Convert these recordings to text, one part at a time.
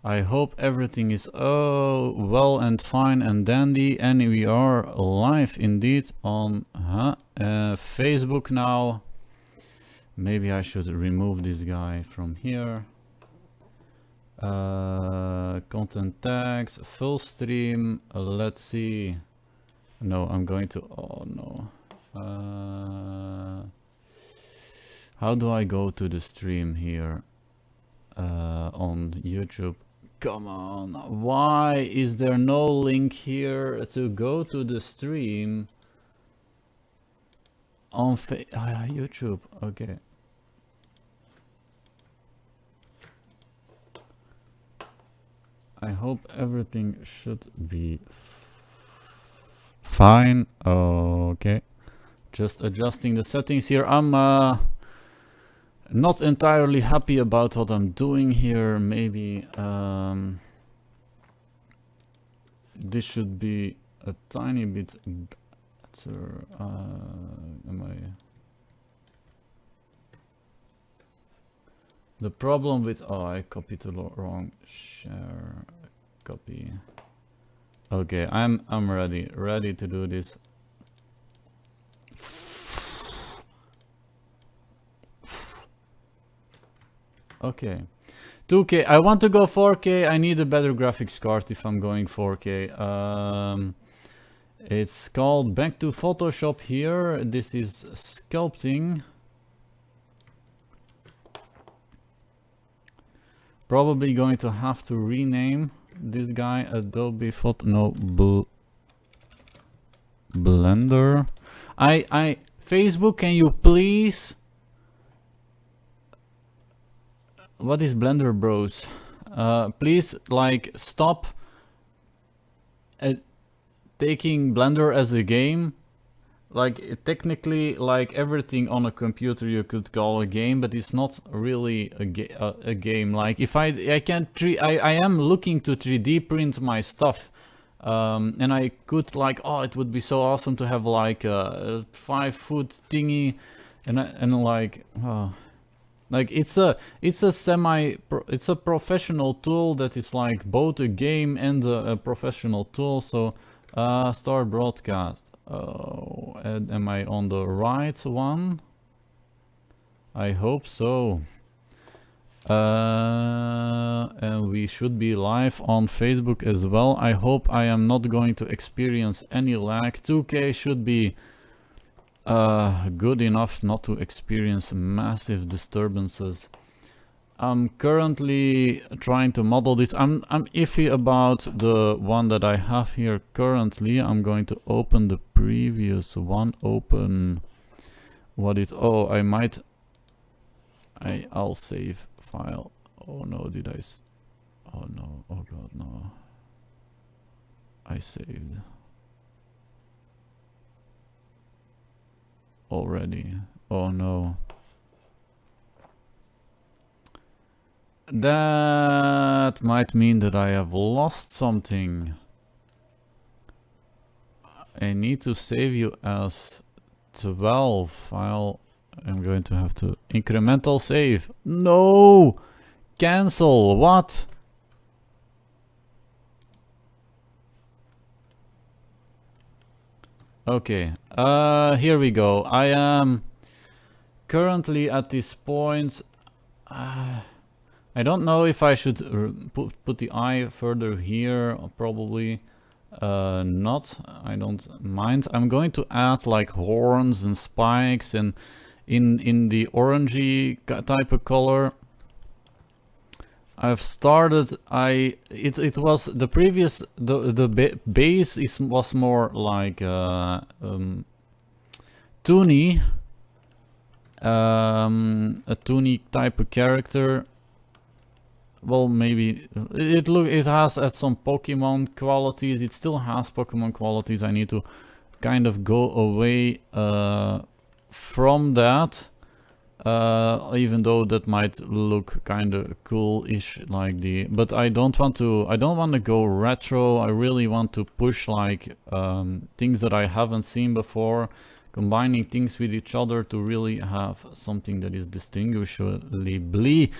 I hope everything is well and fine and dandy, and we are live indeed on Facebook now. Maybe I should remove this guy from here. Content tags, full stream. Let's see. No, I'm going to. Oh no. How do I go to the stream here on YouTube? Come on, why is there no link here to go to the stream on YouTube? Okay. I hope everything should be fine. Okay. Just adjusting the settings here. I'm not entirely happy about what I'm doing here. Maybe this should be a tiny bit better. The problem with I copied the wrong share copy. Okay, I'm ready to do this. Okay, 2K. I want to go 4K. I need a better graphics card if I'm going 4K. It's called Back to Photoshop here. This is Sculpting. Probably going to have to rename this guy Adobe Photo. No, Blender. Facebook, can you please? What is Blender Bros? Please, like, stop taking Blender as a game. Like, technically, like everything on a computer you could call a game, but it's not really a game. Like, if I am looking to 3D print my stuff, and I could, like, oh, it would be so awesome to have like a 5-foot thingy, and like, oh. Like it's a professional tool that is like both a game and a professional tool. So start broadcast. Oh, and am I on the right one? I hope so. And we should be live on Facebook as well. I hope I am not going to experience any lag. 2K should be good enough not to experience massive disturbances. I'm currently trying to model this. I'm iffy about the one that I have here currently. I'm going to open the previous one. Open what it. Oh, I might. I'll save file. Oh no, did I? Oh no. Oh god, no. I saved already. Oh no. That might mean that I have lost something. I need to save you as 12 file. I'm going to have to incremental save. No! Cancel. What? Okay. Here we go. I am currently at this point. I don't know if I should put the eye further here, or probably not. I don't mind. I'm going to add like horns and spikes and in the orangey type of color. I've started. It was the previous the base was more like toony, a toony type of character. Well, maybe it has some Pokemon qualities. It still has Pokemon qualities. I need to kind of go away from that, even though that might look kind of cool-ish, like but I don't want to go retro. I really want to push like things that I haven't seen before, combining things with each other to really have something that is distinguishably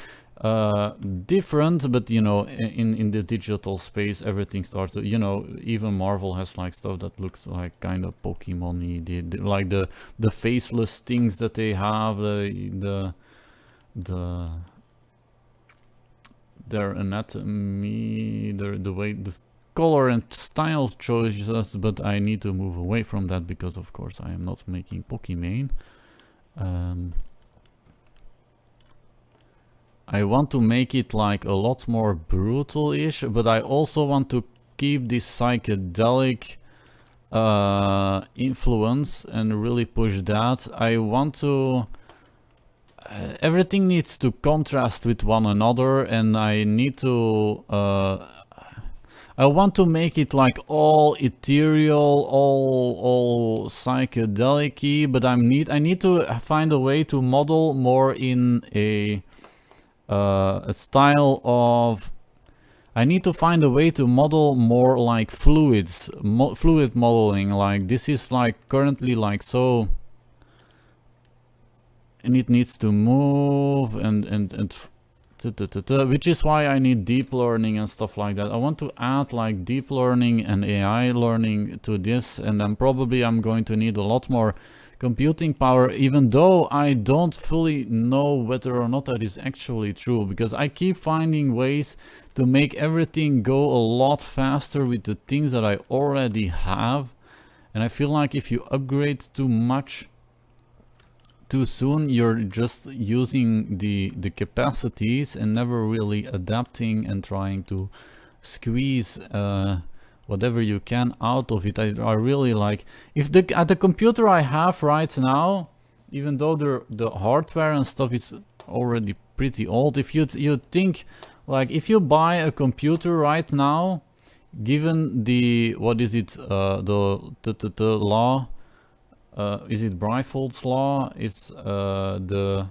different, but you know, in the digital space, everything starts to, you know, even Marvel has like stuff that looks like kind of Pokemon-y, like the faceless things that they have, their anatomy, the way the color and style choices, but I need to move away from that because of course I am not making Pokemon. I want to make it like a lot more brutal-ish, but I also want to keep this psychedelic influence and really push that. I want to... everything needs to contrast with one another, and I need to... I want to make it like all ethereal, all psychedelic-y, but I need to find a way to model more in a style of... I need to find a way to model more like fluids, fluid modeling. Like this is like currently like so, and it needs to move and which is why I need deep learning and stuff like that. I want to add like deep learning and AI learning to this, and then probably I'm going to need a lot more computing power, even though I don't fully know whether or not that is actually true, because I keep finding ways to make everything go a lot faster with the things that I already have, and I feel like if you upgrade too much too soon, you're just using the capacities and never really adapting and trying to squeeze whatever you can out of it. I really like, if at the computer I have right now, even though the hardware and stuff is already pretty old, if you think like if you buy a computer right now, given the, what is it, the law, is it Bryfold's law? It's the,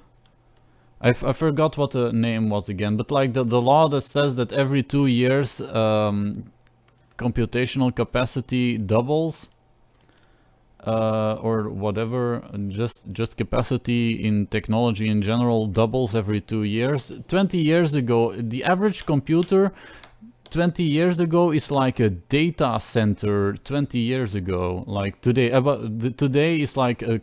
I forgot what the name was again, but like the law that says that every 2 years computational capacity doubles, or whatever, just capacity in technology in general doubles every 2 years. 20 years ago, the average computer 20 years ago is like a data center 20 years ago. Like today, today is like a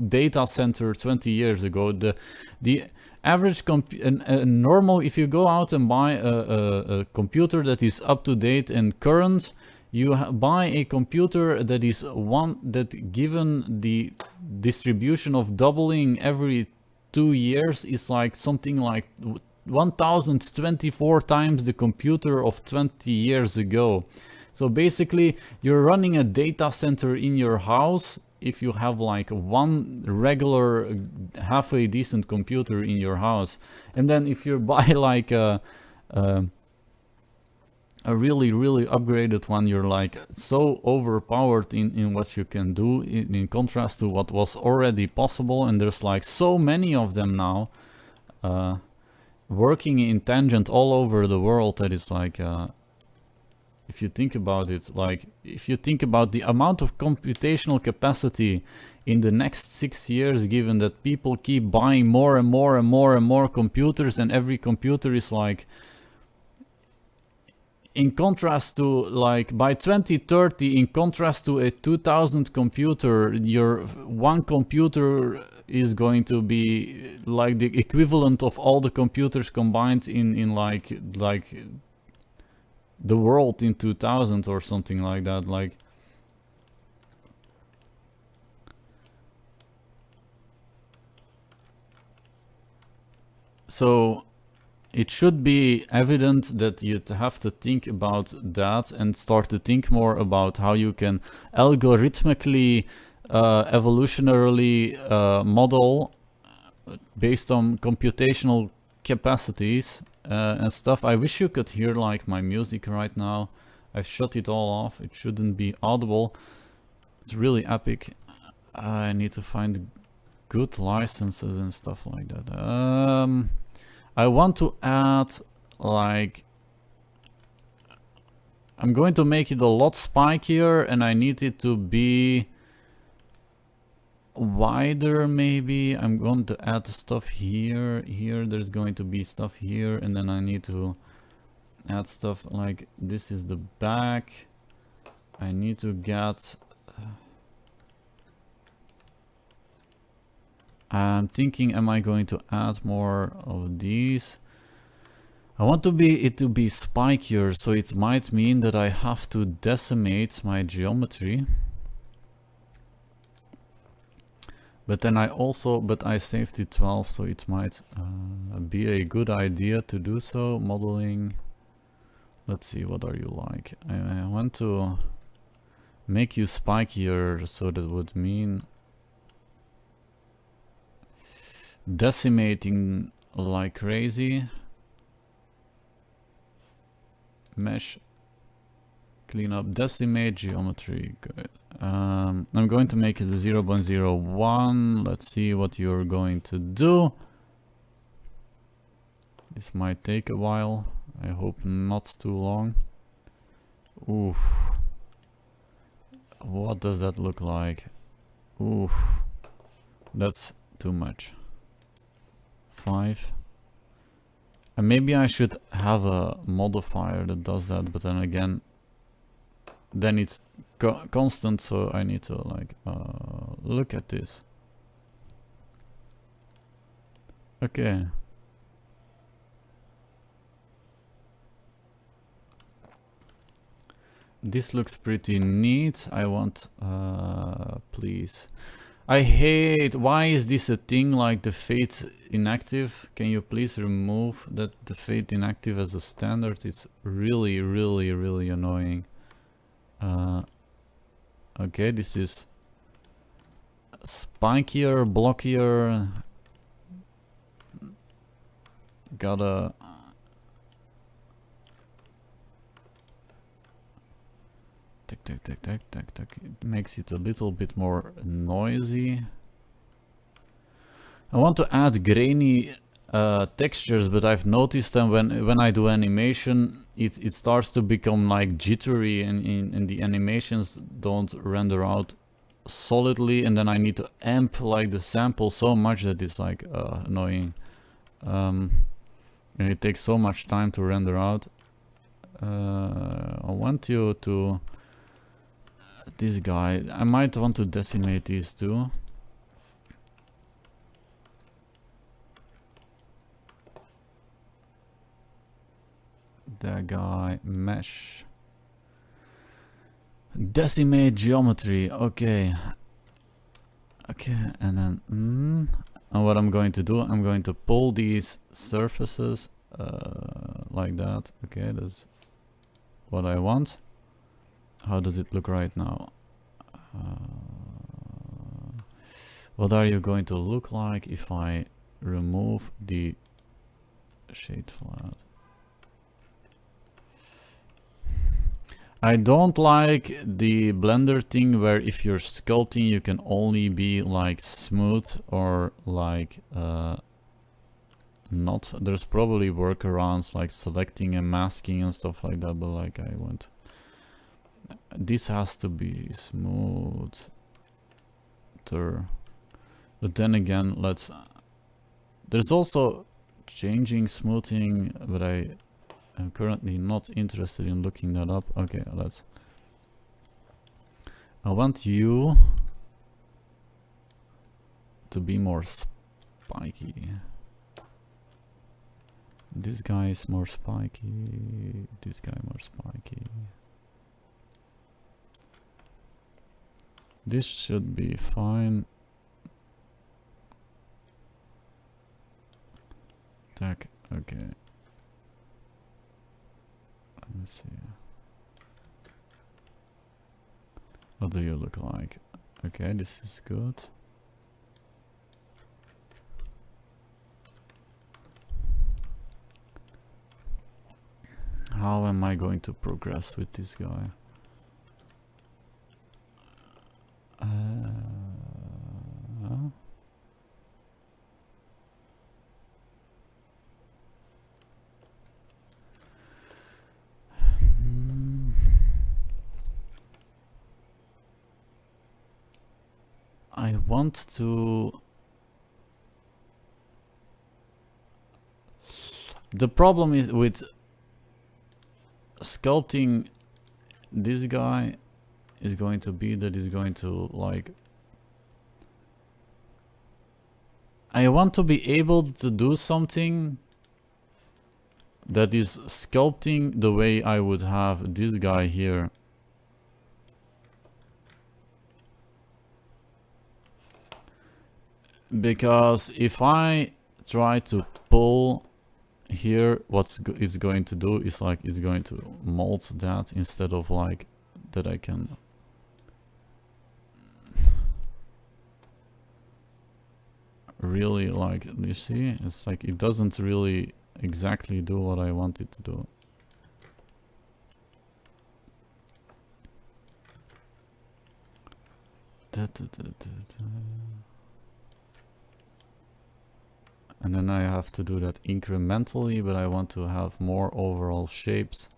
data center 20 years ago. The average normal, if you go out and buy a computer that is up to date and current, you buy a computer that is that given the distribution of doubling every 2 years is like something like 1024 times the computer of 20 years ago. So basically you're running a data center in your house if you have like one regular halfway decent computer in your house. And then if you buy like a really upgraded one, you're like so overpowered in what you can do in contrast to what was already possible. And there's like so many of them now working in tangent all over the world that is like, if you think about it, like if you think about the amount of computational capacity in the next 6 years, given that people keep buying more and more and more and more computers, and every computer is like, in contrast to like by 2030, in contrast to a 2000 computer, your one computer is going to be like the equivalent of all the computers combined in like the world in 2000 or something like that. Like, so it should be evident that you'd have to think about that and start to think more about how you can algorithmically, evolutionarily model based on computational capacities and stuff. I wish you could hear like my music right now. I shut it all off. It shouldn't be audible. It's really epic. I need to find good licenses and stuff like that. I want to add like, I'm going to make it a lot spikier, and I need it to be wider maybe. I'm going to add stuff here. Here there's going to be stuff here, and then I need to add stuff like this is the back. I need to get I'm thinking, am I going to add more of these? I want it to be spikier, so it might mean that I have to decimate my geometry. But then I saved it 12, so it might be a good idea to do so. Modeling. Let's see, what are you like? I want to make you spikier, so that would mean decimating like crazy. Mesh, clean up, decimate, geometry. Good. I'm going to make it a 0.01. Let's see what you're going to do. This might take a while. I hope not too long. Oof. What does that look like? Oof. That's too much. 5. And maybe I should have a modifier that does that, but then again, then it's constant, so I need to like look at this. Okay. This looks pretty neat. I want, please. I hate, why is this a thing like the fade inactive? Can you please remove that, the fade inactive as a standard? It's really, really, really annoying. Okay, this is spikier, blockier. Gotta tack. It makes it a little bit more noisy. I want to add grainy textures, but I've noticed that when I do animation, it starts to become like jittery, and the animations don't render out solidly, and then I need to amp like the sample so much that it's like annoying. And it takes so much time to render out. I want you to this guy. I might want to decimate these two. That guy, mesh. Decimate geometry, okay. Okay, and then, and what I'm going to do, I'm going to pull these surfaces like that. Okay, that's what I want. How does it look right now? What are you going to look like if I remove the shade flat? I don't like the blender thing where if you're sculpting you can only be like smooth or like not. There's probably workarounds like selecting and masking and stuff like that, but like I want this has to be smoother. But then again, there's also changing smoothing, but I'm currently not interested in looking that up. Okay, I want you to be more spiky. This guy is more spiky. This guy more spiky. This should be fine. Tack, okay. Let's see. What do you look like? Okay, this is good. How am I going to progress with this guy? I want to... The problem is with sculpting this guy is going to be that he's going to like... I want to be able to do something that is sculpting the way I would have this guy here. Because if I try to pull here, what it's going to do is like it's going to mold that instead of like that I can... really like, you see, it's like it doesn't really exactly do what I want it to do. And then I have to do that incrementally, but I want to have more overall shapes.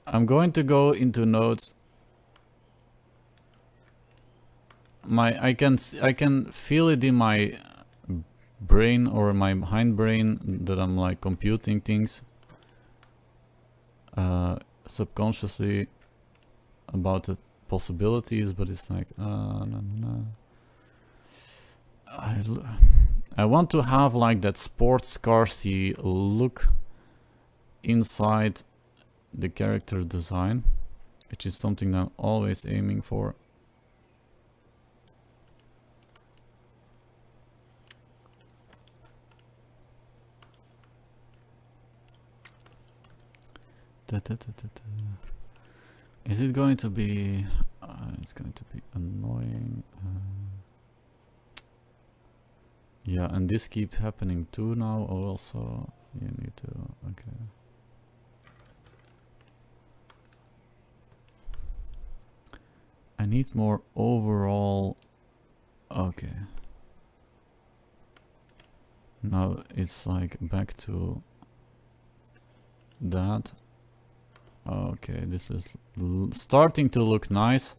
I'm going to go into nodes. I can feel it in my brain or my hindbrain that I'm like computing things subconsciously about the possibilities, but it's like no. I want to have like that sports carsy look inside the character design, which is something I'm always aiming for. Is it going to be... it's going to be annoying. Yeah, and this keeps happening too now also. You need to... okay. I need more overall... okay. Now it's like back to that. Okay, this is starting to look nice.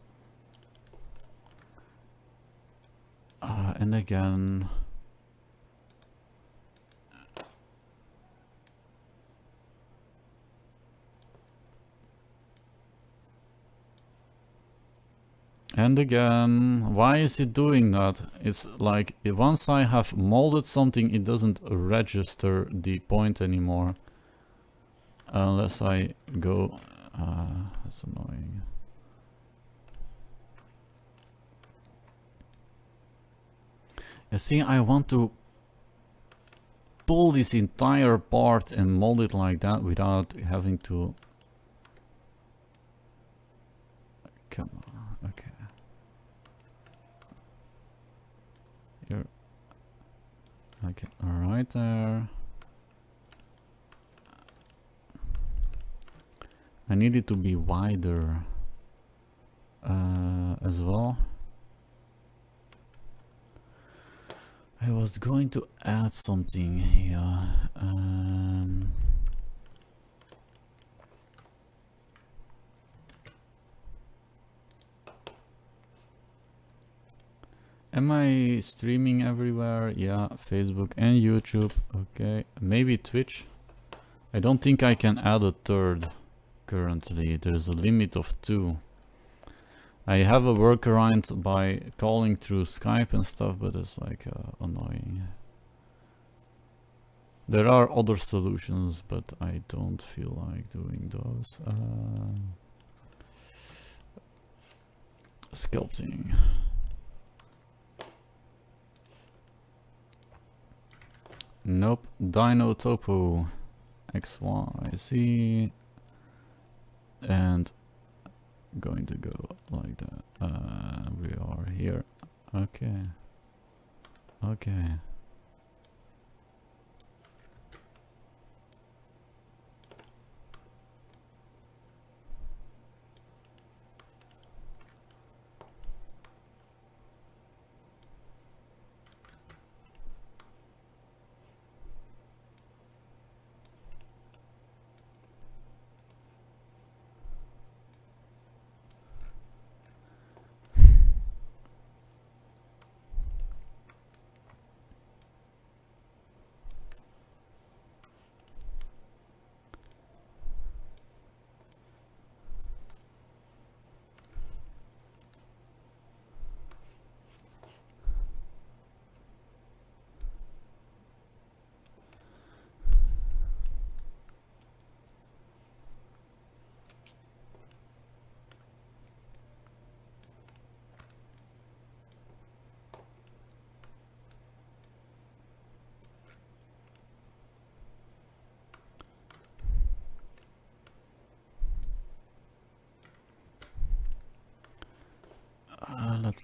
And again... and again, why is it doing that? It's like, once I have molded something, it doesn't register the point anymore. Unless I go... that's annoying. You see, I want to pull this entire part and mold it like that without having to... come on, okay. Here. Okay, right there. I need it to be wider as well. I was going to add something here. Am I streaming everywhere? Yeah, Facebook and YouTube. Okay, maybe Twitch. I don't think I can add a third. Currently, there's a limit of 2. I have a workaround by calling through Skype and stuff, but it's like annoying. There are other solutions, but I don't feel like doing those. Sculpting. Nope. Dino Topo. X, Y, Z. And going to go like that. We are here. Okay. Okay.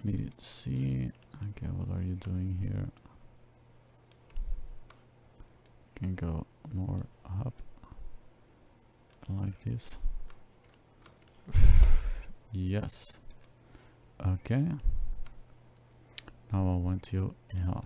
me see. Okay, what are you doing here? Can go more up like this. Yes. Okay. Now I want you, yeah.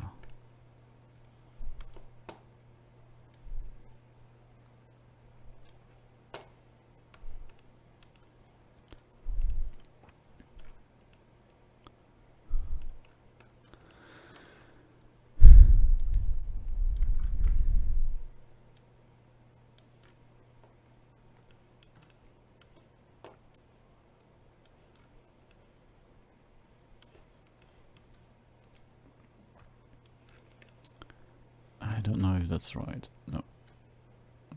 I don't know if that's right. No.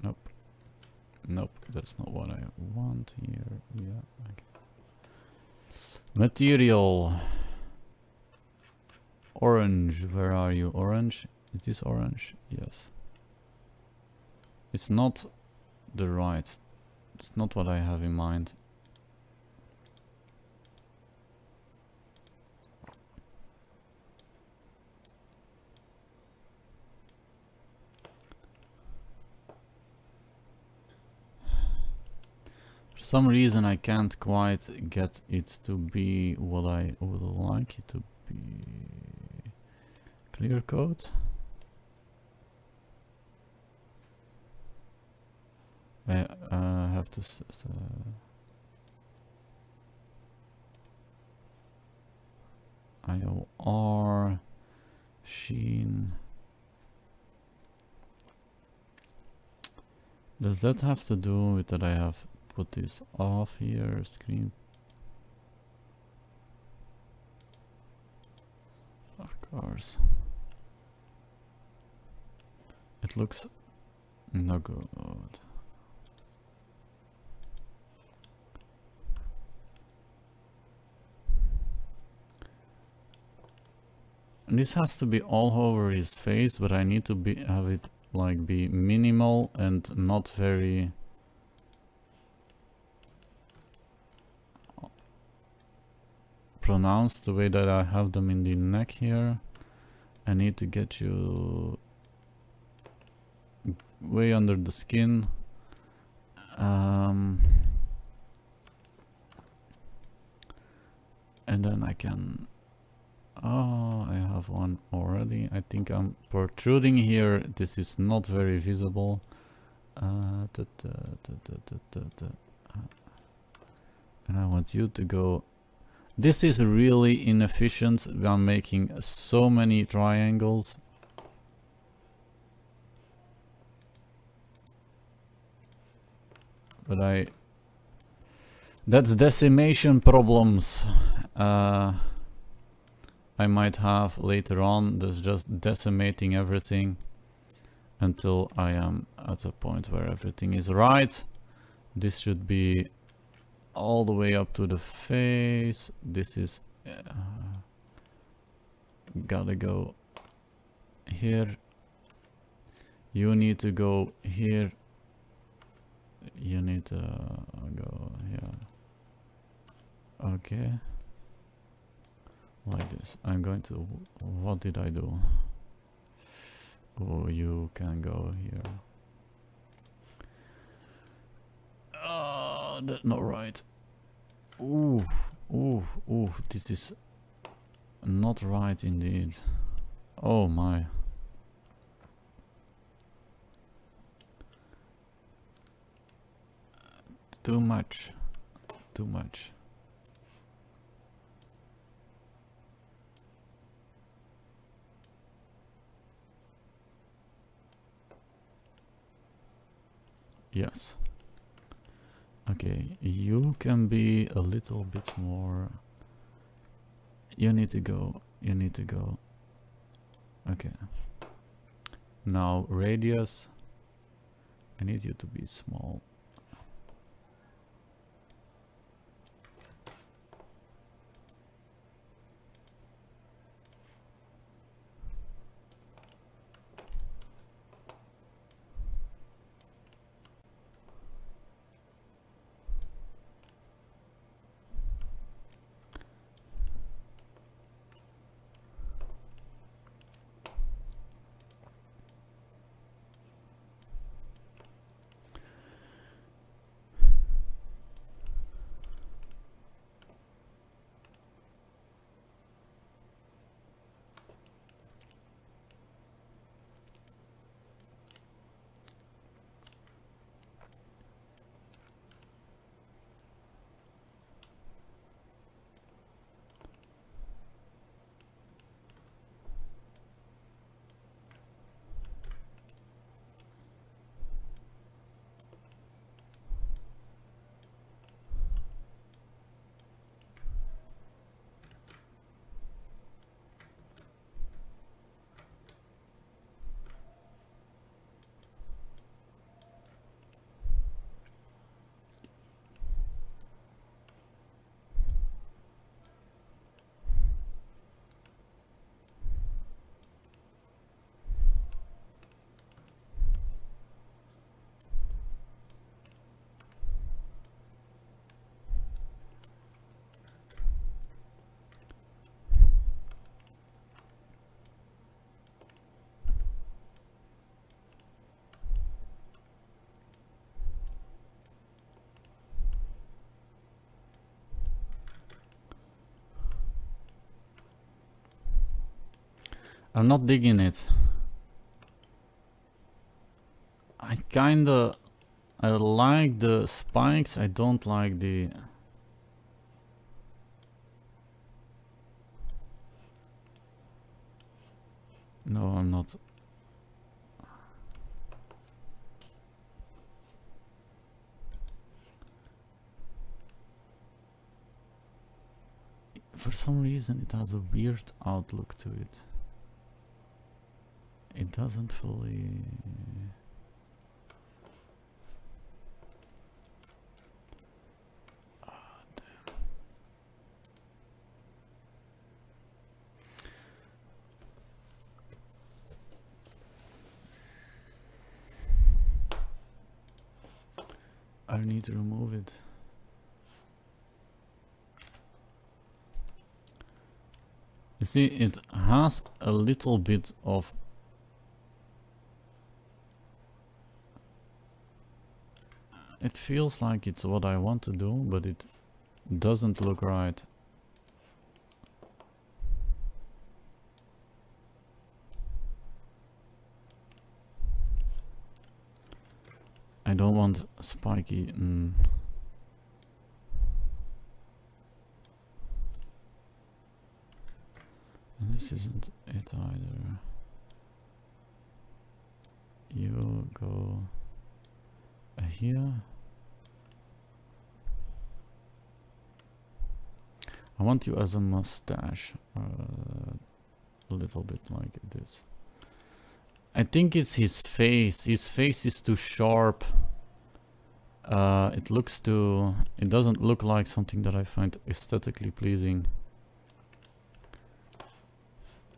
Nope. Nope. That's not what I want here. Yeah. Okay. Material. Orange. Where are you? Orange? Is this orange? Yes. It's not the right. It's not what I have in mind. For some reason I can't quite get it to be what I would like it to be. Clear code. I have to IOR sheen. Does that have to do with that I have put this off here, screen? Of course. It looks no good. And this has to be all over his face, but I need to have it like be minimal and not very pronounced the way that I have them in the neck here. I need to get you way under the skin. And then I can... Oh, I have one already. I think I'm protruding here. This is not very visible. And I want you to go... This is really inefficient. I'm making so many triangles. But that's decimation problems. I might have later on. That's just decimating everything until I am at a point where everything is right. This should be all the way up to the face. This is gotta go here. You need to go here. You need to go here. Okay. Like this. I'm going to... What did I do? Oh, you can go here. Oh, that's not right. Ooh, ooh, ooh. This is not right indeed. Oh my. Too much. Too much. Yes. Okay, you can be a little bit more... You need to go. You need to go. Okay. Now, radius. I need you to be small. I'm not digging it. I like the spikes, I don't like the... No, I'm not. For some reason it has a weird outlook to it. It doesn't fully... I need to remove it. You see, it has a little bit of... It feels like it's what I want to do, but it doesn't look right. I don't want spiky. This isn't it either. You go here. I want you as a mustache, a little bit like this. I think it's his face. His face is too sharp. It doesn't look like something that I find aesthetically pleasing.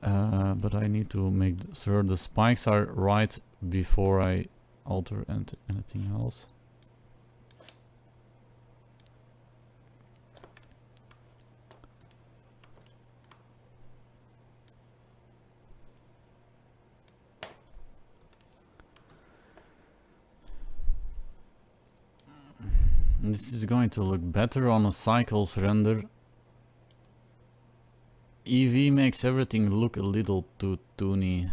But I need to make sure the spikes are right before I alter anything else. This is going to look better on a cycles render. EV makes everything look a little too toony.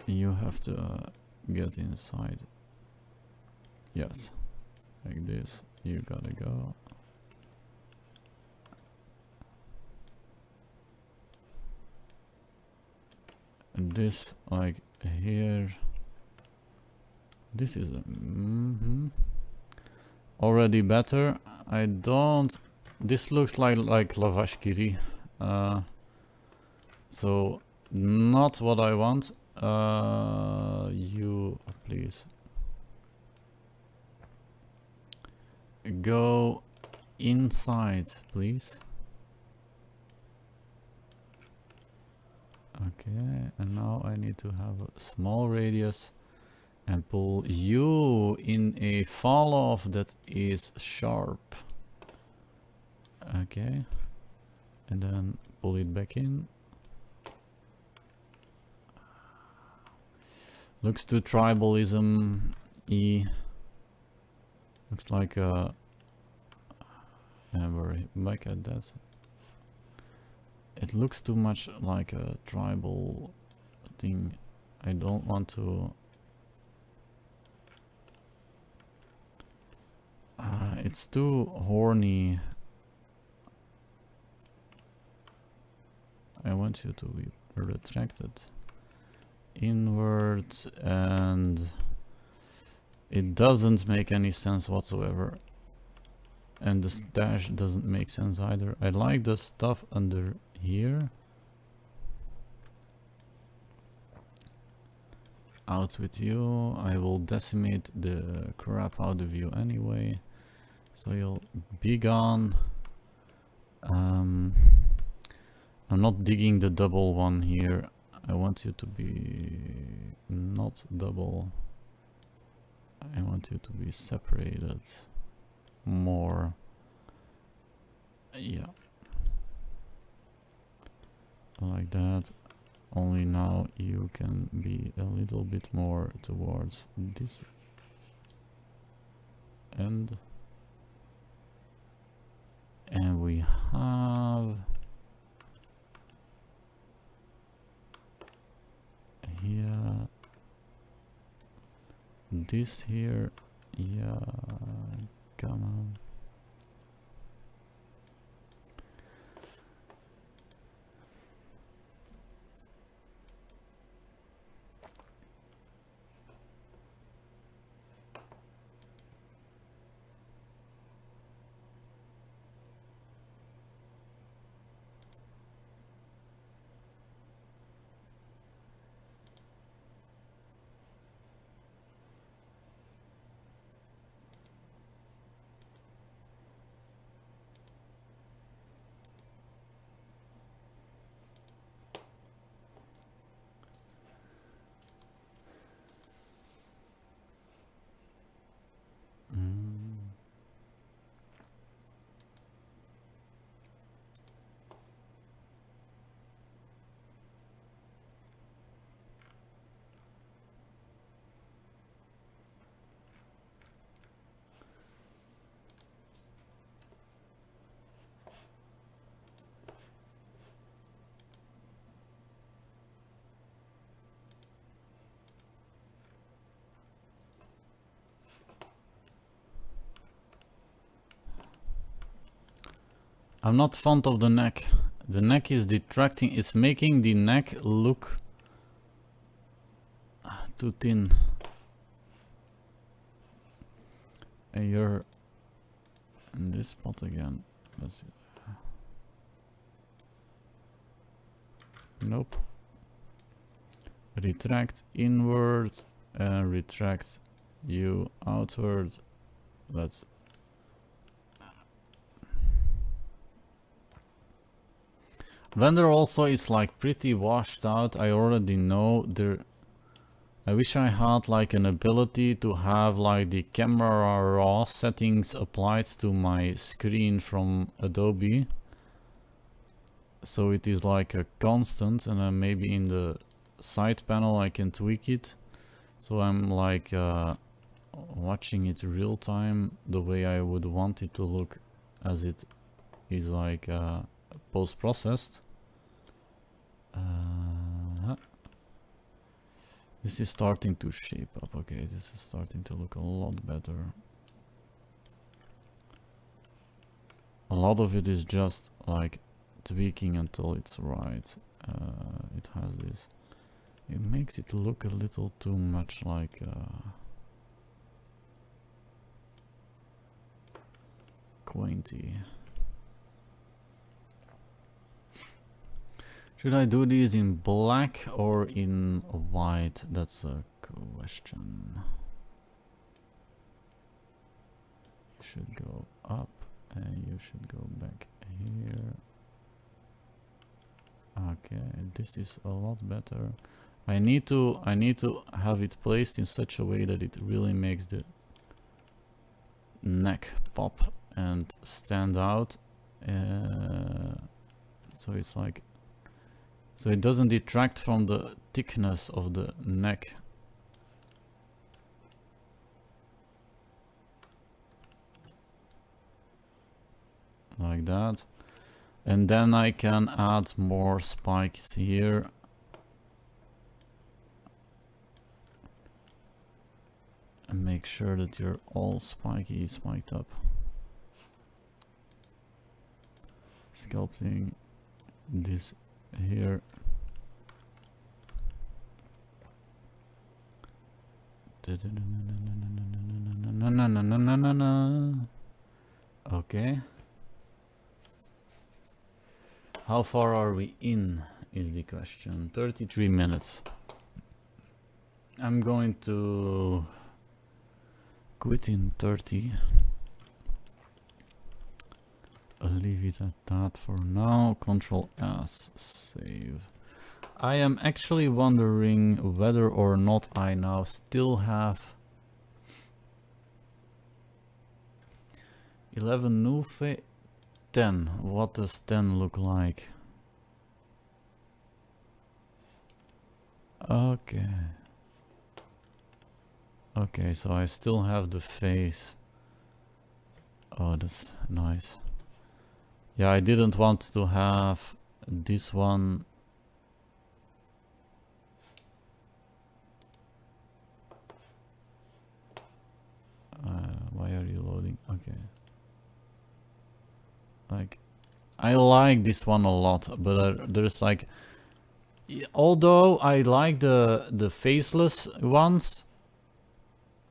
You have to get inside. Yes, like this. You gotta go. And this, like here. This is already better. I don't. This looks like Lavashkiri. So not what I want. You please go inside, please. Okay, and now I need to have a small radius and pull you in a fall off that is sharp. Okay, and then pull it back in. Looks too tribalism-y. Looks like a... And we're back at that. It looks too much like a tribal thing. I don't want to... it's too horny. I want you to be retracted inwards, and it doesn't make any sense whatsoever. And the stash doesn't make sense either. I like the stuff under here. Out with you. I will decimate the crap out of you anyway. So you'll be gone. I'm not digging the double one here. I want you to be not double. I want you to be separated more. Yeah. Like that. Only now you can be a little bit more towards this end. we have here this here. Yeah, come on. I'm not fond of the neck. The neck is detracting, it's making the neck look too thin. And you're in this spot again. Let's see. Nope. Retract inward and retract you outward. Let's Blender also is like pretty washed out. I already know there. I wish I had like an ability to have like the camera raw settings applied to my screen from Adobe. So it is like a constant, and then maybe in the side panel I can tweak it. So I'm like watching it real time the way I would want it to look as it is like post-processed. This is starting to shape up. Okay, this is starting to look a lot better. A lot of it is just like tweaking until it's right. It has this. It makes it look a little too much like quainty. Should I do these in black or in white? That's a question. You should go up and you should go back here. Okay, this is a lot better. I need to have it placed in such a way that it really makes the neck pop and stand out. So it's like, so it doesn't detract from the thickness of the neck. Like that. And then I can add more spikes here. And make sure that you're all spiked up. Sculpting this here. Okay. How far are we in is the question. 33 minutes. I'm going to quit in 30. I'll leave it at that for now. Control S, save. I am actually wondering whether or not I now still have 11 new 10. What does 10 look like? Okay. Okay, so I still have the face. Oh, that's nice. Yeah, I didn't want to have this one. Why are you loading? Okay. Like, I like this one a lot, but there's like, although I like the faceless ones,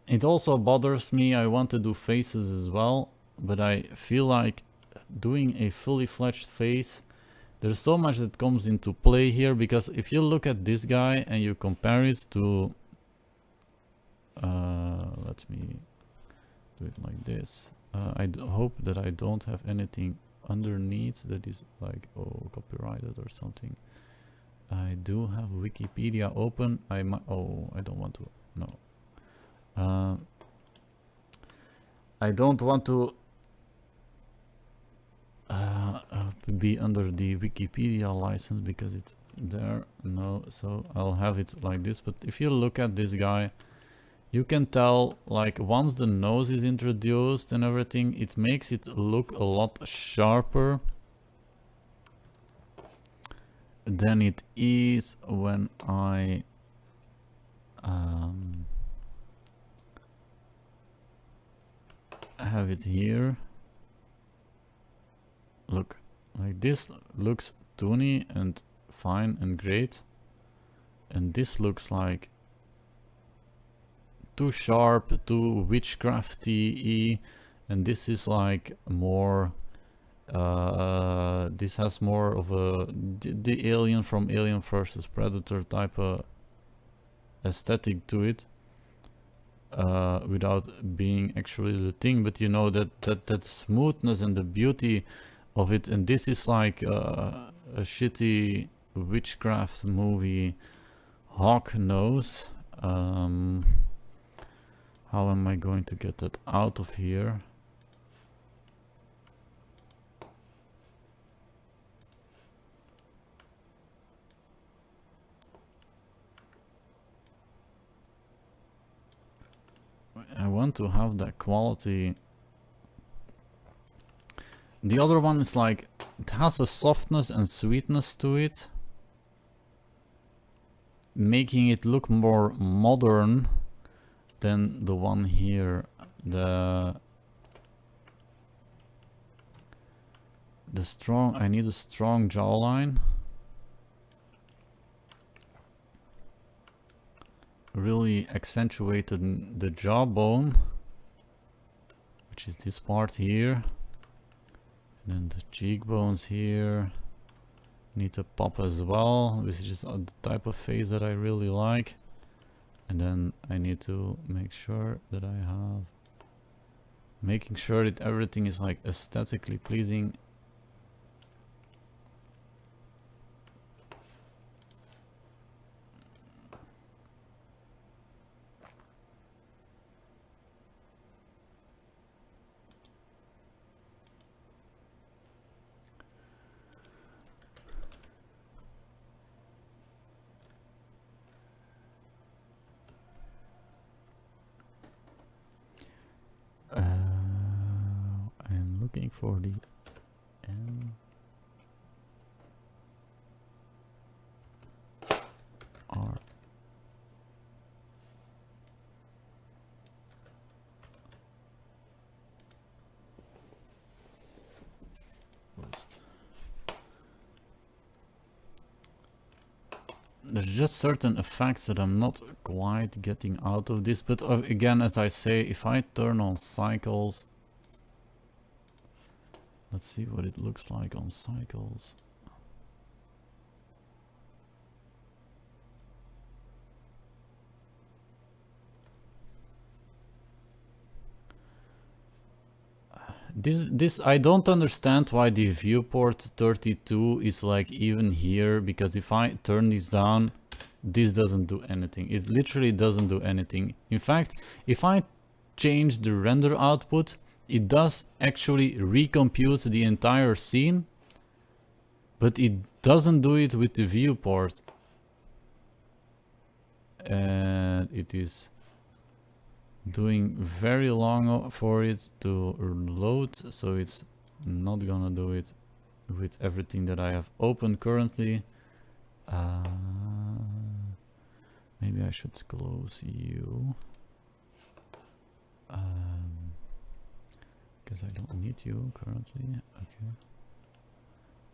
it also bothers me. I want to do faces as well, but I feel like doing a fully fledged face, there's so much that comes into play here, because if you look at this guy and you compare it to let me do it like this. I hope that I don't have anything underneath that is like, oh, copyrighted or something. I do have Wikipedia open. I might, oh, I don't want to, no. I don't want to be under the Wikipedia license because it's there. No, so I'll have it like this. But if you look at this guy, you can tell, like, once the nose is introduced and everything, it makes it look a lot sharper than it is when I have it here. Look, like this looks toony and fine and great, and this looks like too sharp, too witchcrafty, and this is like more this has more of a the Alien from Alien versus Predator type of aesthetic to it, without being actually the thing. But you know, that smoothness and the beauty of it, and this is like a shitty witchcraft movie hawk nose. How am I going to get that out of here? I want to have that quality. The other one is like, it has a softness and sweetness to it, making it look more modern than the one here. The strong, I need a strong jawline. Really accentuated the jawbone, which is this part here. And then the cheekbones here need to pop as well, which is the type of face that I really like. And then I need to make sure that I have, making sure that everything is like aesthetically pleasing. I'm looking for the N R. Post. There's just certain effects that I'm not quite getting out of this, but again, as I say, if I turn on cycles, let's see what it looks like on cycles. This I don't understand why the viewport 32 is like even here, because if I turn this down, this doesn't do anything. It literally doesn't do anything. In fact, if I change the render output, it does actually recompute the entire scene, but it doesn't do it with the viewport. And it is doing very long for it to load, so it's not gonna do it with everything that I have open currently. Maybe I should close you. Because I don't need you currently. Okay.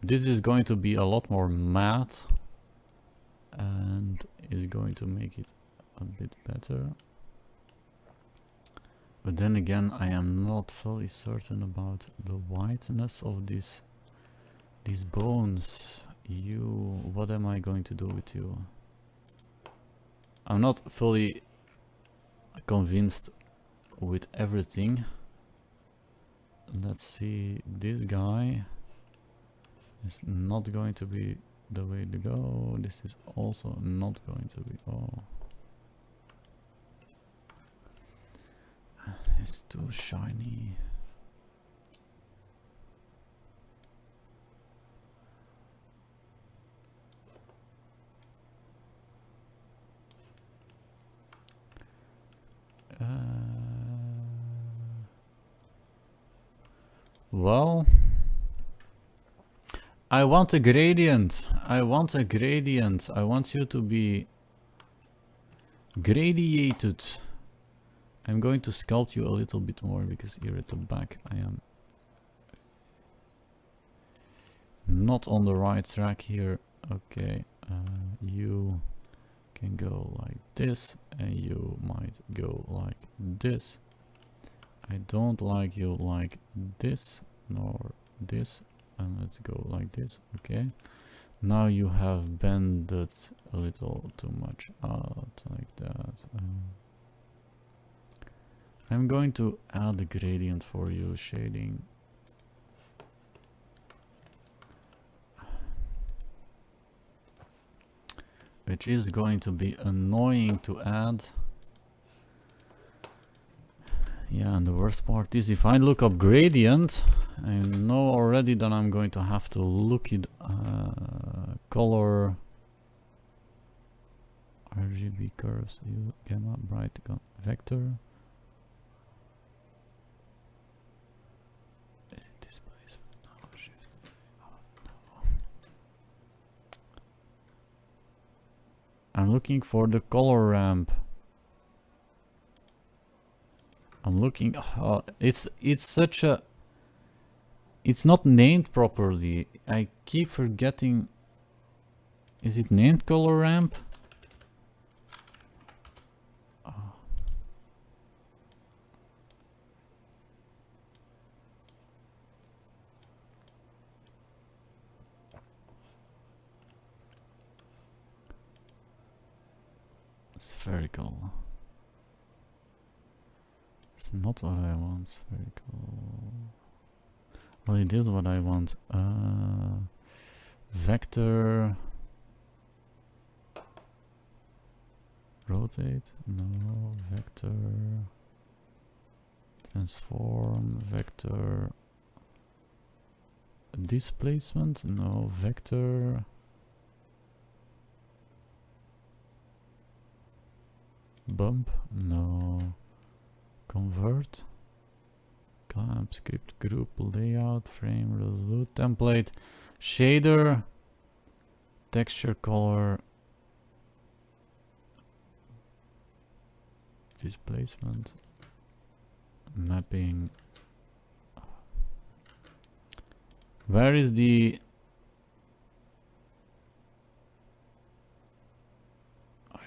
This is going to be a lot more matte and is going to make it a bit better. But then again, I am not fully certain about the whiteness of these bones. You, what am I going to do with you? I'm not fully convinced with everything. Let's see, this guy is not going to be the way to go. This is also not going to be. Oh, it's too shiny. Well, I want a gradient. I want a gradient. I want you to be gradiated. I'm going to sculpt you a little bit more because here at the back I am not on the right track here. Okay, you can go like this and you might go like this. I don't like you like this nor this, and let's go like this. Okay, now you have bended a little too much out like that. I'm going to add a gradient for you, shading. Which is going to be annoying to add. Yeah, and the worst part is if I look up gradient, I know already that I'm going to have to look it color RGB curves, gamma, bright, vector. Displacement. Oh, shit. Oh, no. I'm looking for the color ramp. I'm looking. It's such a. It's not named properly. I keep forgetting. Is it named color ramp? Oh. Spherical. It's not what I want. Spherical. Well, it is what I want. Vector. Rotate. No. Vector. Transform. Vector. Displacement. No. Vector. Bump. No. Convert. Clamp, script, group, layout, frame, resolute, template, shader, texture, color, displacement, mapping. Where is the...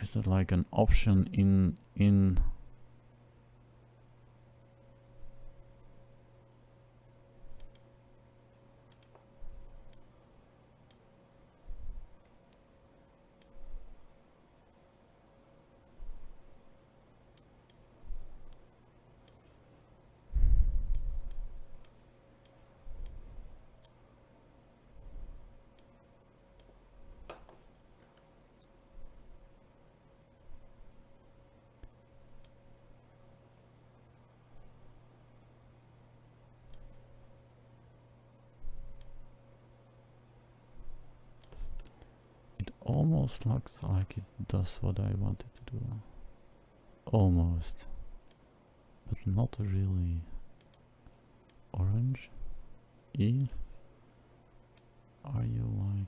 Is that like an option in almost looks like it does what I wanted to do. Almost. But not really. Orange. E. Are you like...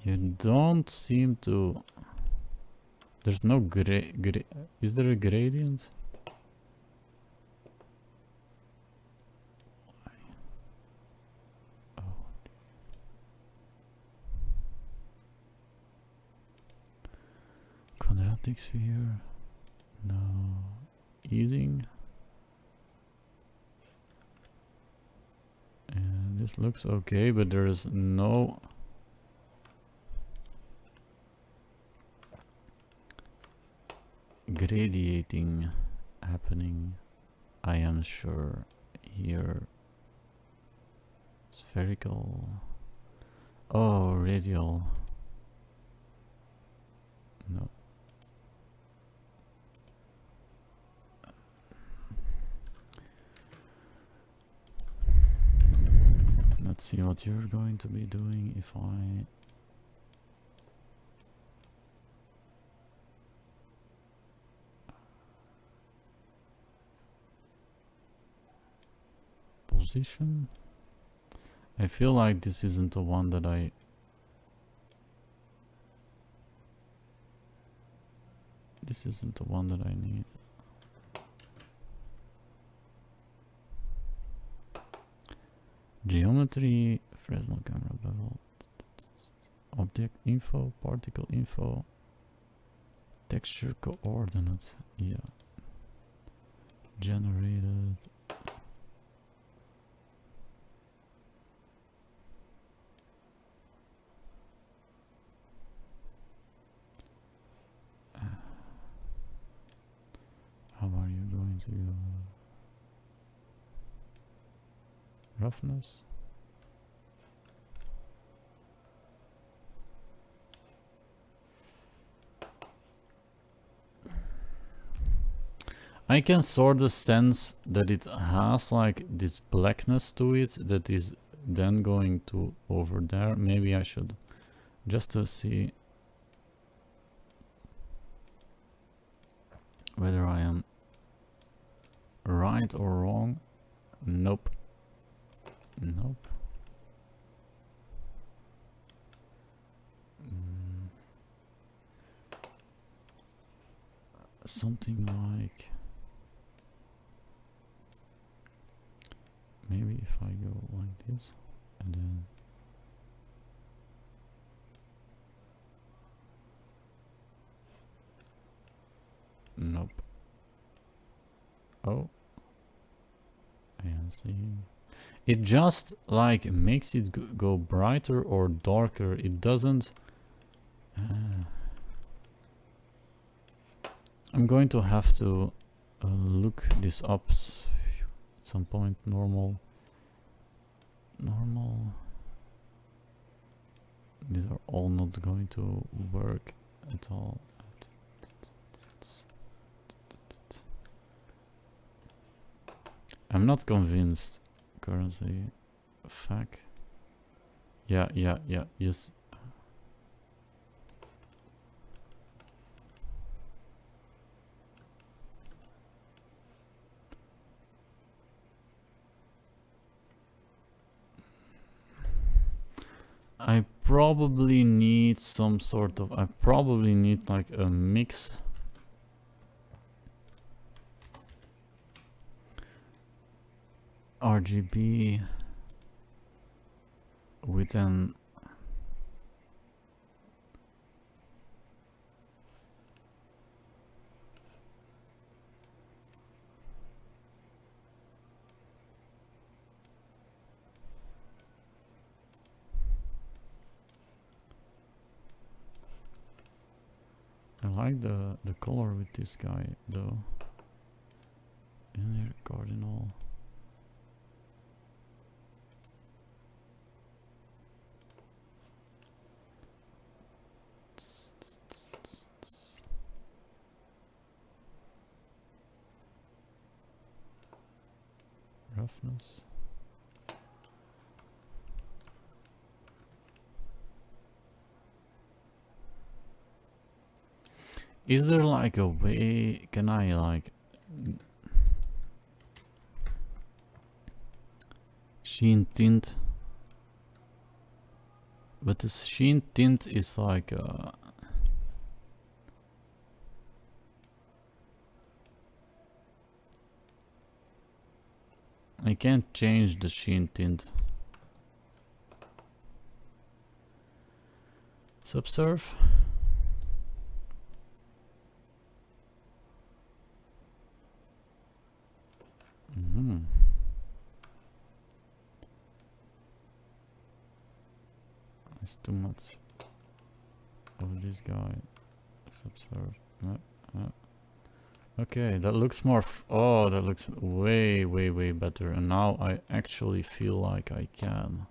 You don't seem to... There's no is there a gradient? Oh. Quadratic sphere. No. Easing. And this looks okay, but there is no... gradiating happening, I am sure. Here, spherical. Oh, radial. No. Let's see what you're going to be doing if I... Position. I feel like this isn't the one that I... This isn't the one that I need. Geometry, Fresnel camera bevel, object info, particle info, texture coordinate, yeah. Generated. How are you going to roughness? I can sort of sense that it has like this blackness to it that is then going to over there. Maybe I should just to see whether I am right or wrong. Nope. Nope. Something like... Maybe if I go like this and then... Nope. Oh. I am seeing... It just like makes it go brighter or darker. It doesn't... I'm going to have to look this up at some point. Normal. These are all not going to work at all. I'm not convinced currently. Fuck. Yeah, yes. I probably need some sort of... I probably need like a mix. RGB with an... I like the color with this guy though. Inner cardinal. Roughness. Is there like a way, can I like sheen tint. But the sheen tint is like I can't change the sheen tint. Subsurf. It's too much of this guy. Subsurf. Okay, that looks more. Oh, that looks way, way better. And now I actually feel like I can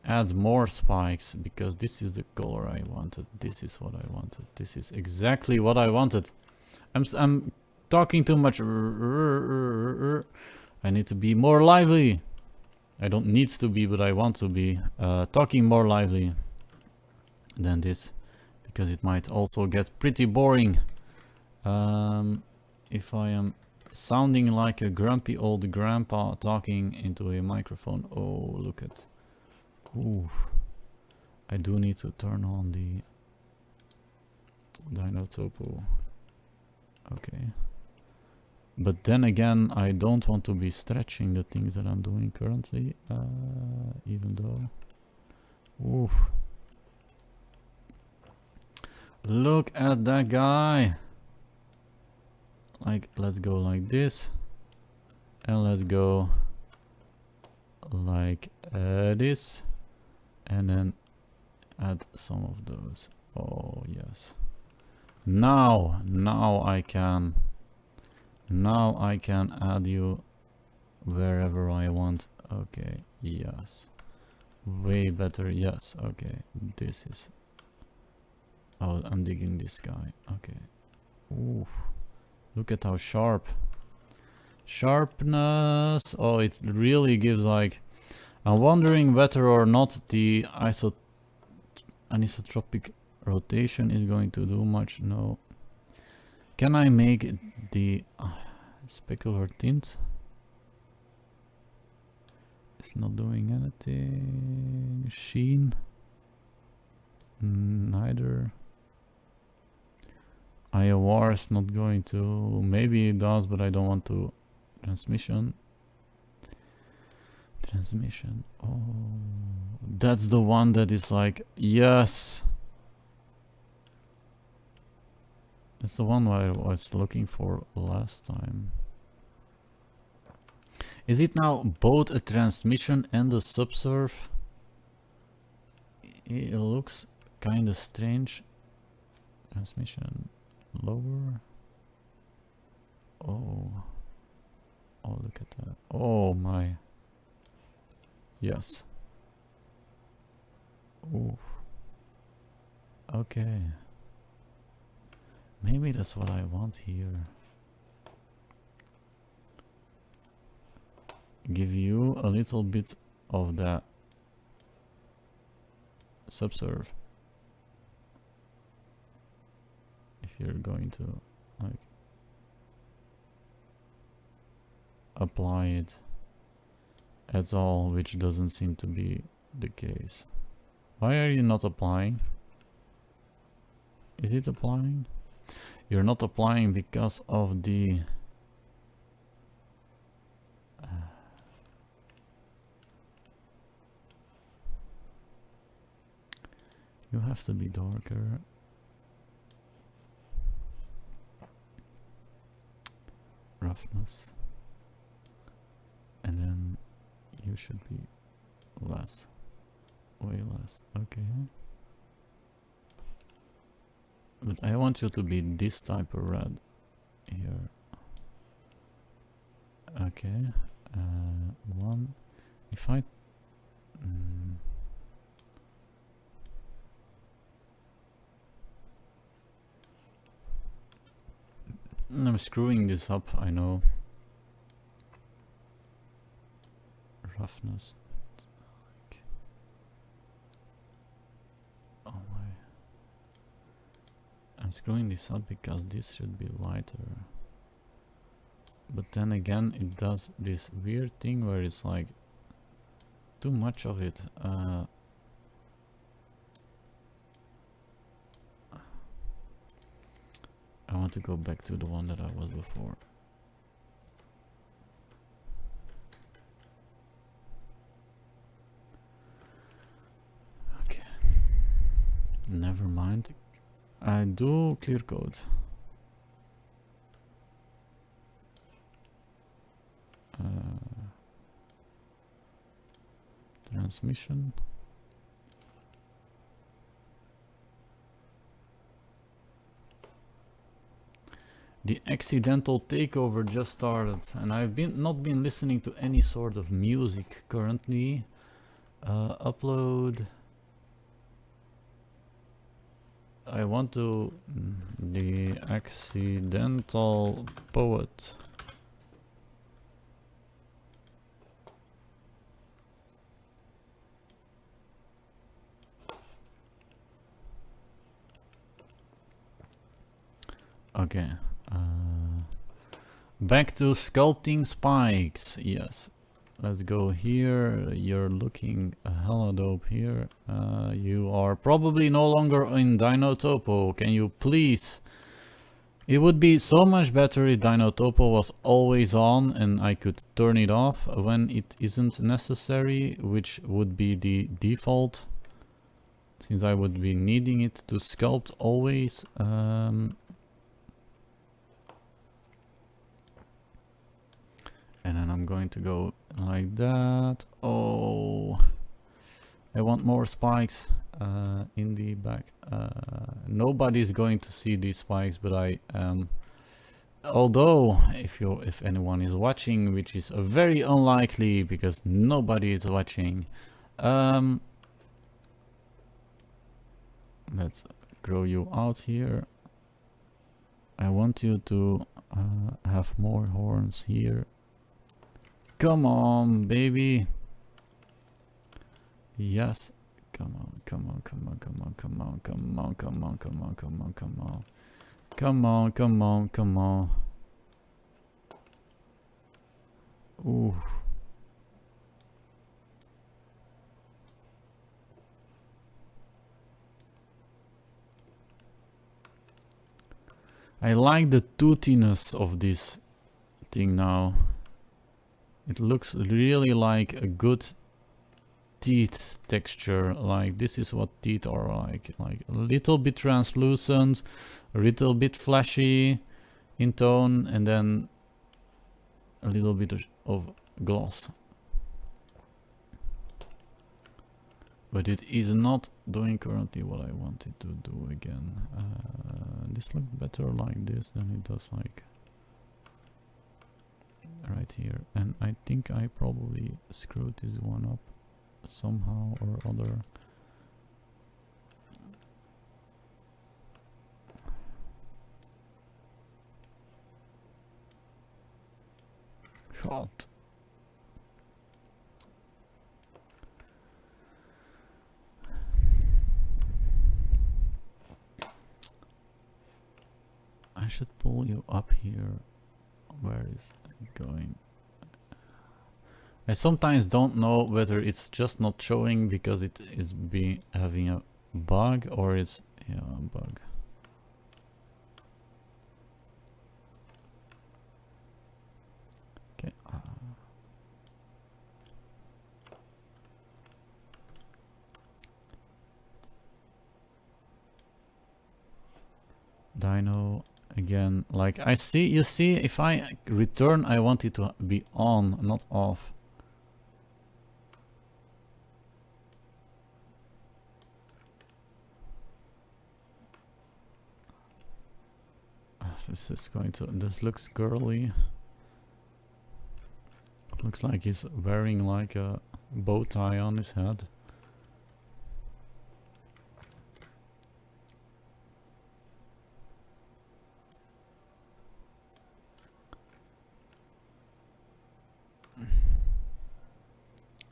add more spikes because this is the color I wanted. This is what I wanted. This is exactly what I wanted. I'm talking too much. I need to be more lively. I don't need to be, but I want to be talking more lively than this, because it might also get pretty boring if I am sounding like a grumpy old grandpa talking into a microphone. Oh, look at. Ooh. I do need to turn on the Dino Topo. Okay. But then again, I don't want to be stretching the things that I'm doing currently, even though. Oof. Look at that guy. Like, let's go like this. And let's go like this. And then add some of those. Oh, yes. Now I can add you wherever I want. Okay, yes. Way better, yes. Okay, this is. Oh, I'm digging this guy. Okay. Ooh, look at how sharp. Sharpness. Oh, it really gives like. I'm wondering whether or not the anisotropic rotation is going to do much. No. Can I make the specular tint? It's not doing anything. Sheen? Neither. IOR is not going to. Maybe it does, but I don't want to. Transmission. Oh, that's the one that is like, yes. That's the one I was looking for last time. Is it now both a transmission and a subsurf? It looks kind of strange. Transmission lower. Oh, look at that. Oh my. Yes. Ooh. Okay. Maybe that's what I want here. Give you a little bit of that subsurf. If you're going to like apply it at all, which doesn't seem to be the case. Why are you not applying? Is it applying? You're not applying because of the you have to be darker. Roughness. And then you should be less. Way less. Okay. But I want you to be this type of red here. Okay. One. If I I'm screwing this up, I know. Roughness. Oh my. I'm screwing this up because this should be lighter. But then again, it does this weird thing where it's like too much of it. I want to go back to the one that I was before. Okay. Never mind. I do clear code. Transmission. The accidental takeover just started, and I've not been listening to any sort of music currently. Upload. I want to the accidental poet. Okay. Back to sculpting spikes. Yes. Let's go here. You're looking hella dope here. You are probably no longer in Dino Topo. Can you please? It would be so much better if Dino Topo was always on and I could turn it off when it isn't necessary, which would be the default, since I would be needing it to sculpt always. And then I'm going to go like that. Oh, I want more spikes in the back. Nobody's going to see these spikes, but I although if anyone is watching, which is very unlikely because nobody is watching, let's grow you out here. I want you to have more horns here. Come on, baby. Yes. Come on, come on, come on, come on, come on, come on, come on, come on, come on, come on. Come on, come on, come on. Ooh. I like the toothiness of this thing now. It looks really like a good teeth texture. Like this is what teeth are like a little bit translucent, a little bit flashy in tone, and then a little bit of gloss. But it is not doing currently what I wanted to do again. This looked better like this than it does like right here, and I think I probably screwed this one up somehow or other. God. I should pull you up here. Where is it going? I sometimes don't know whether it's just not showing because it is having a bug, or it's a bug. Okay. Dino again. Like you see, if I return, I want it to be on, not off. This looks girly. Looks like he's wearing like a bow tie on his head.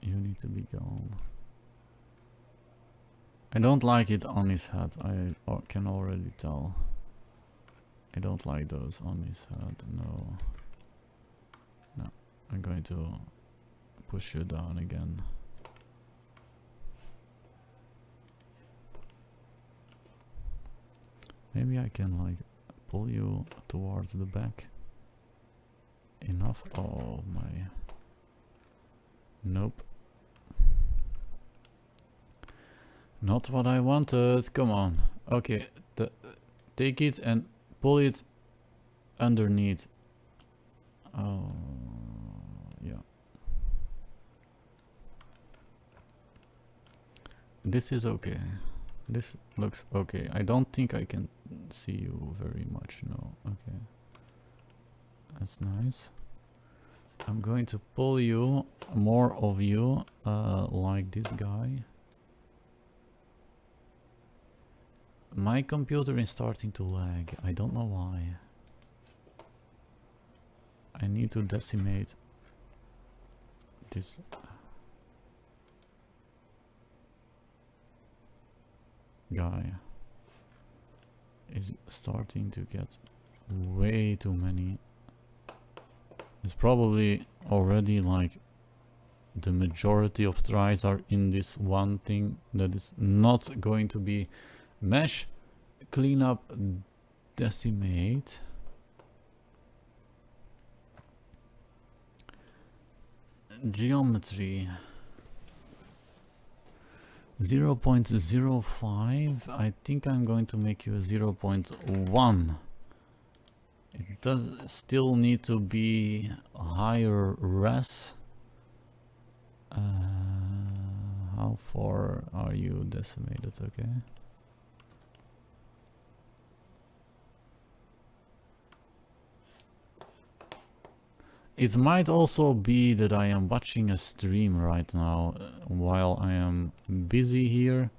You need to be gone. I don't like it on his head. I can already tell. I don't like those on his head, no. I'm going to push you down again. Maybe I can like pull you towards the back. Enough? Oh my. Nope. Not what I wanted. Come on. Okay. Take it and pull it underneath. Oh, yeah. This is okay. This looks okay. I don't think I can see you very much. No. Okay. That's nice. I'm going to pull you, more of you, like this guy. My computer is starting to lag. I don't know why. I need to decimate this guy. Is starting to get way too many. It's probably already like the majority of tries are in this one thing that is not going to be mesh, clean up, decimate. Geometry 0.05. I think I'm going to make you a 0.1. It does still need to be higher res. How far are you decimated? Okay. It might also be that I am watching a stream right now while I am busy here,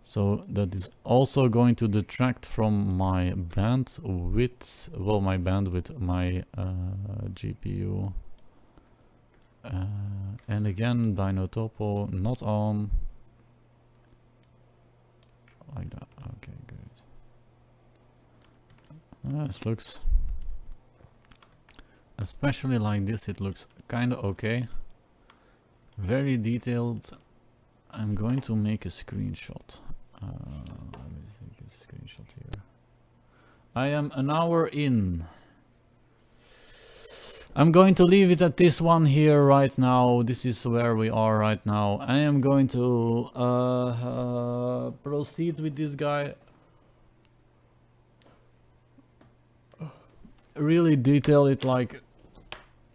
so that is also going to detract from my bandwidth, well, my bandwidth, my GPU. And again, Dino Topo not on. Like that. Okay, good. This looks, especially like this, it looks kind of okay. Very detailed. I'm going to make a screenshot. Let me take a screenshot here. I am an hour in. I'm going to leave it at this one here right now. This is where we are right now. I am going to proceed with this guy. Really detail it like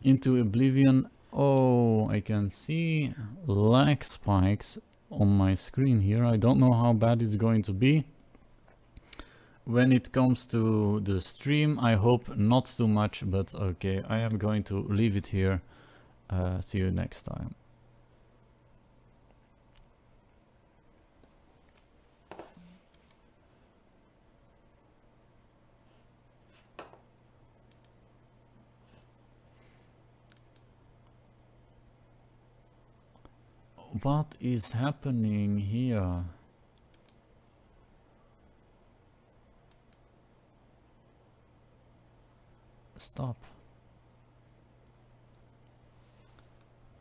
into oblivion. Oh, I can see lag spikes on my screen here. I don't know how bad it's going to be when it comes to the stream. I hope not too much, but okay, I am going to leave it here. See you next time. What is happening here? Stop.